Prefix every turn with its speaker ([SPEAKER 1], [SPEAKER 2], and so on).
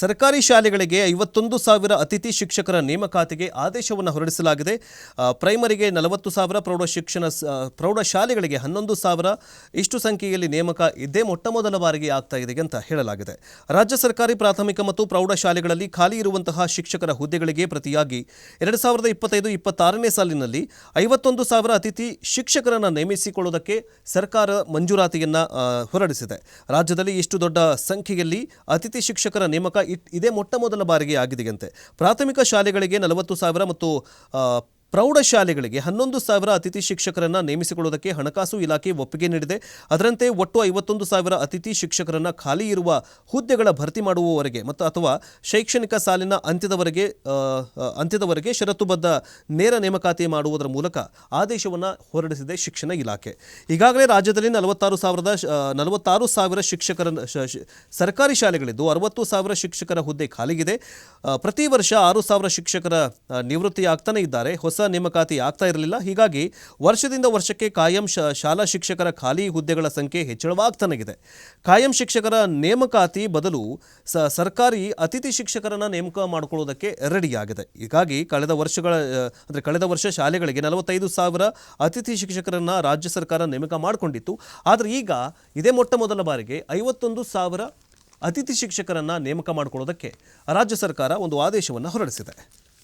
[SPEAKER 1] ಸರ್ಕಾರಿ ಶಾಲೆಗಳಿಗೆ 51,000 ಅತಿಥಿ ಶಿಕ್ಷಕರ ನೇಮಕಾತಿಗೆ ಆದೇಶವನ್ನು ಹೊರಡಿಸಲಾಗಿದೆ. ಪ್ರೈಮರಿಗೆ 40,000, ಪ್ರೌಢಶಾಲೆಗಳಿಗೆ 11,000 ಇಷ್ಟು ಸಂಖ್ಯೆಯಲ್ಲಿ ನೇಮಕ ಇದೇ ಮೊಟ್ಟಮೊದಲ ಬಾರಿಗೆ ಆಗ್ತಾ ಇದೆ ಅಂತ ಹೇಳಲಾಗಿದೆ. ರಾಜ್ಯ ಸರ್ಕಾರಿ ಪ್ರಾಥಮಿಕ ಮತ್ತು ಪ್ರೌಢಶಾಲೆಗಳಲ್ಲಿ ಖಾಲಿ ಇರುವಂತಹ ಶಿಕ್ಷಕರ ಹುದ್ದೆಗಳಿಗೆ ಪ್ರತಿಯಾಗಿ 2025-26ನೇ ಸಾಲಿನಲ್ಲಿ 51,000 ಅತಿಥಿ ಶಿಕ್ಷಕರನ್ನು ನೇಮಿಸಿಕೊಳ್ಳುವುದಕ್ಕೆ ಸರ್ಕಾರ ಮಂಜೂರಾತಿಯನ್ನು ಹೊರಡಿಸಿದೆ. ರಾಜ್ಯದಲ್ಲಿ ಇಷ್ಟು ದೊಡ್ಡ ಸಂಖ್ಯೆಯಲ್ಲಿ ಅತಿಥಿ ಶಿಕ್ಷಕರ ನೇಮಕ ಇದೇ ಮೊಟ್ಟಮೊದಲ ಬಾರಿಗೆ ಆಗಿದೆಯಂತೆ. ಪ್ರಾಥಮಿಕ ಶಾಲೆಗಳಿಗೆ 40,000 ಮತ್ತು ಪ್ರೌಢಶಾಲೆಗಳಿಗೆ 11,000 ಅತಿಥಿ ಶಿಕ್ಷಕರನ್ನು ನೇಮಿಸಿಕೊಳ್ಳುವುದಕ್ಕೆ ಹಣಕಾಸು ಇಲಾಖೆ ಒಪ್ಪಿಗೆ ನೀಡಿದೆ. ಅದರಂತೆ ಒಟ್ಟು 51,000 ಅತಿಥಿ ಶಿಕ್ಷಕರನ್ನು ಖಾಲಿ ಇರುವ ಹುದ್ದೆಗಳ ಭರ್ತಿ ಮಾಡುವವರೆಗೆ ಮತ್ತು ಅಥವಾ ಶೈಕ್ಷಣಿಕ ಸಾಲಿನ ಅಂತ್ಯದವರೆಗೆ ಷರತ್ತುಬದ್ಧ ನೇರ ನೇಮಕಾತಿ ಮಾಡುವುದರ ಮೂಲಕ ಆದೇಶವನ್ನು ಹೊರಡಿಸಿದೆ ಶಿಕ್ಷಣ ಇಲಾಖೆ. ಈಗಾಗಲೇ ರಾಜ್ಯದಲ್ಲಿ 46,000 ಶಿಕ್ಷಕರ ಸರ್ಕಾರಿ ಶಾಲೆಗಳಿದ್ದು 60,000 ಶಿಕ್ಷಕರ ಹುದ್ದೆ ಖಾಲಿಗಿದೆ. ಪ್ರತಿ ವರ್ಷ 6,000 ಶಿಕ್ಷಕರ ನಿವೃತ್ತಿ ಆಗ್ತಾನೆ ಇದ್ದಾರೆ. ಹೊಸ ನೇಮಕಾತಿ ಆಗ್ತಾ ಇರಲಿಲ್ಲ. ಹೀಗಾಗಿ ವರ್ಷದಿಂದ ವರ್ಷಕ್ಕೆ ಕಾಯಂ ಶಾಲಾ ಶಿಕ್ಷಕರ ಖಾಲಿ ಹುದ್ದೆಗಳ ಸಂಖ್ಯೆ ಹೆಚ್ಚಳವಾಗ್ತಾನೆ ಇದೆ. ಕಾಯಂ ಶಿಕ್ಷಕರ ನೇಮಕಾತಿ ಬದಲು ಸರ್ಕಾರಿ ಅತಿಥಿ ಶಿಕ್ಷಕರನ್ನು ನೇಮಕ ಮಾಡಿಕೊಳ್ಳುವುದಕ್ಕೆ ರೆಡಿಯಾಗಿದೆ. ಹೀಗಾಗಿ ಕಳೆದ ವರ್ಷ ಶಾಲೆಗಳಿಗೆ 45,000 ಅತಿಥಿ ಶಿಕ್ಷಕರನ್ನು ರಾಜ್ಯ ಸರ್ಕಾರ ನೇಮಕ ಮಾಡಿಕೊಂಡಿತ್ತು. ಆದರೆ ಈಗ ಇದೇ ಮೊಟ್ಟಮೊದಲ ಬಾರಿಗೆ 51,000 ಅತಿಥಿ ಶಿಕ್ಷಕರನ್ನು ನೇಮಕ ಮಾಡಿಕೊಳ್ಳೋದಕ್ಕೆ ರಾಜ್ಯ ಸರ್ಕಾರ ಒಂದು ಆದೇಶವನ್ನು ಹೊರಡಿಸಿದೆ.